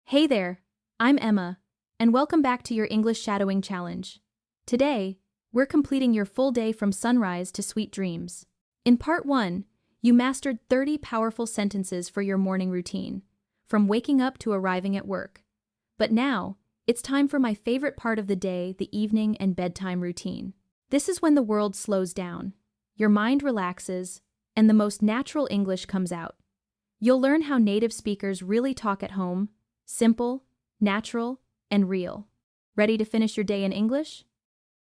Hey there, I'm Emma, and welcome back to your English Shadowing Challenge. Today, we're completing your full day from sunrise to sweet dreams. In part 1, you mastered 30 powerful sentences for your morning routine, from waking up to arriving at work. But now, it's time for my favorite part of the day, the evening and bedtime routine. This is when the world slows down, your mind relaxes, and the most natural English comes out. You'll learn how native speakers really talk at home. Simple, natural, and real. Ready to finish your day in English?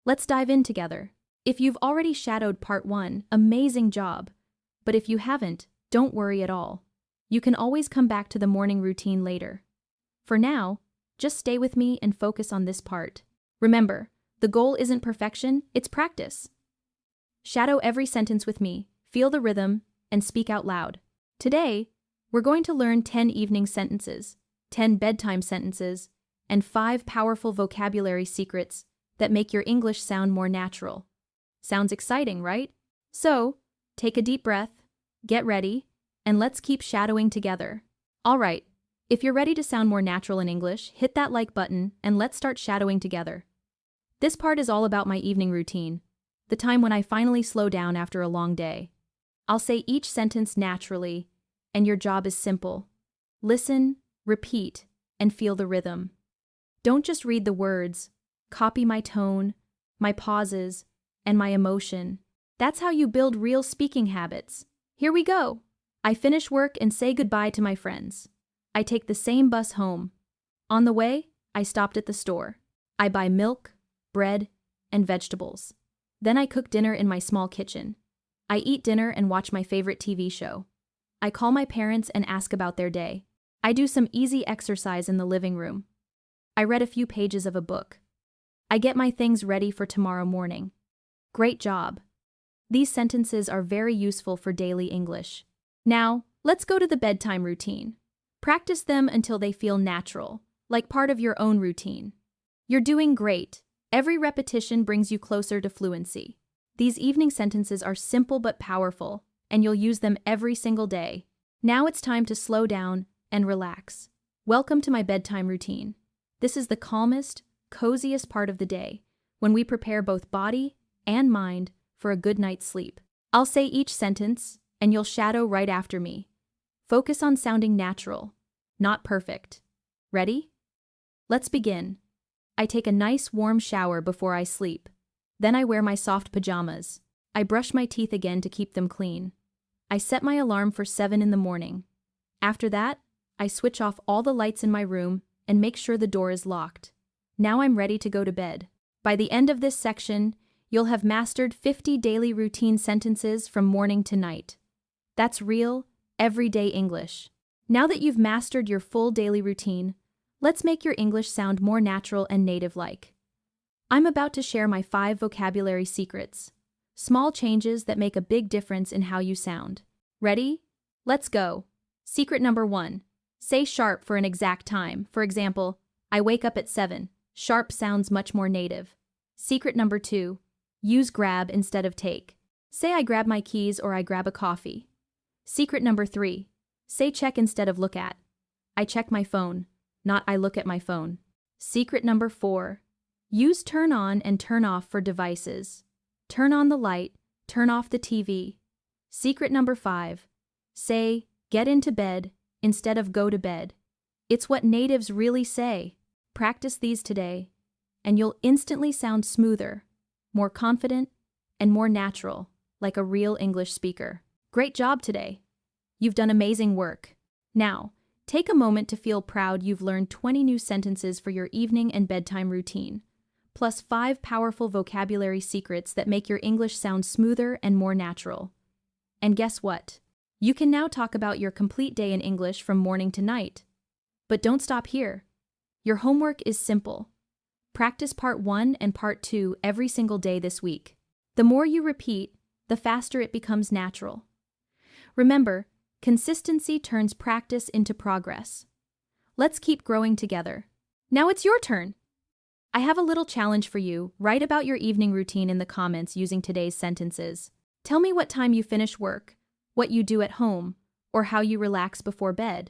Let's dive in together. If you've already shadowed part 1, amazing job. But if you haven't, don't worry at all. You can always come back to the morning routine later. For now, just stay with me and focus on this part. Remember, the goal isn't perfection, it's practice. Shadow every sentence with me, feel the rhythm, and speak out loud. Today, we're going to learn 10 evening sentences, 10 bedtime sentences, and 5 powerful vocabulary secrets that make your English sound more natural. Sounds exciting, right? So, take a deep breath, get ready, and let's keep shadowing together. All right, if you're ready to sound more natural in English, hit that like button and let's start shadowing together. This part is all about my evening routine, the time when I finally slow down after a long day. I'll say each sentence naturally, and your job is simple. Listen, repeat, and feel the rhythm. Don't just read the words, copy my tone, my pauses, and my emotion. That's how you build real speaking habits. Here we go. I finish work and say goodbye to my friends. I take the same bus home. On the way, I stopped at the store. I buy milk, bread, and vegetables. Then I cook dinner in my small kitchen. I eat dinner and watch my favorite TV show. I call my parents and ask about their day. I do some easy exercise in the living room. I read a few pages of a book. I get my things ready for tomorrow morning. Great job. These sentences are very useful for daily English. Now, let's go to the bedtime routine. Practice them until they feel natural, like part of your own routine. You're doing great. Every repetition brings you closer to fluency. These evening sentences are simple but powerful, and you'll use them every single day. Now it's time to slow down and relax. Welcome to my bedtime routine. This is the calmest, coziest part of the day, when we prepare both body and mind for a good night's sleep. I'll say each sentence, and you'll shadow right after me. Focus on sounding natural, not perfect. Ready? Let's begin. I take a nice warm shower before I sleep. Then I wear my soft pajamas. I brush my teeth again to keep them clean. I set my alarm for 7 in the morning. After that, I switch off all the lights in my room and make sure the door is locked. Now I'm ready to go to bed. By the end of this section, you'll have mastered 50 daily routine sentences from morning to night. That's real, everyday English. Now that you've mastered your full daily routine, let's make your English sound more natural and native-like. I'm about to share my 5 vocabulary secrets. Small changes that make a big difference in how you sound. Ready? Let's go. Secret number 1. Say sharp for an exact time. For example, I wake up at 7. Sharp sounds much more native. Secret number 2. Use grab instead of take. Say I grab my keys or I grab a coffee. Secret number 3. Say check instead of look at. I check my phone, not I look at my phone. Secret number 4. Use turn on and turn off for devices. Turn on the light, turn off the TV. Secret number 5. Say get into bed instead of go to bed. It's what natives really say. Practice these today, and you'll instantly sound smoother, more confident, and more natural, like a real English speaker. Great job today. You've done amazing work. Now, take a moment to feel proud you've learned 20 new sentences for your evening and bedtime routine, plus 5 powerful vocabulary secrets that make your English sound smoother and more natural. And guess what? You can now talk about your complete day in English from morning to night. But don't stop here. Your homework is simple. Practice part 1 and part 2 every single day this week. The more you repeat, the faster it becomes natural. Remember, consistency turns practice into progress. Let's keep growing together. Now it's your turn. I have a little challenge for you. Write about your evening routine in the comments using today's sentences. Tell me what time you finish work, what you do at home, or how you relax before bed.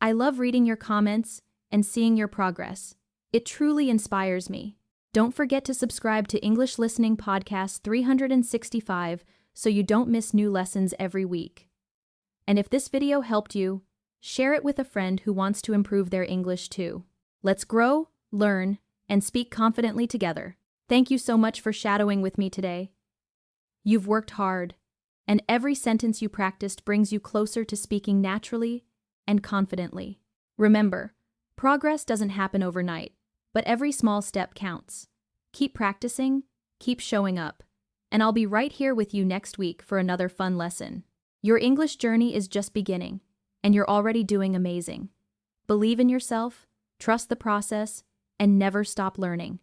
I love reading your comments and seeing your progress. It truly inspires me. Don't forget to subscribe to English Listening Podcast 365 so you don't miss new lessons every week. And if this video helped you, share it with a friend who wants to improve their English too. Let's grow, learn, and speak confidently together. Thank you so much for shadowing with me today. You've worked hard, and every sentence you practiced brings you closer to speaking naturally and confidently. Remember, progress doesn't happen overnight, but every small step counts. Keep practicing, keep showing up, and I'll be right here with you next week for another fun lesson. Your English journey is just beginning, and you're already doing amazing. Believe in yourself, trust the process, and never stop learning.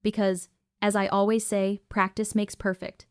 Because, as I always say, practice makes perfect.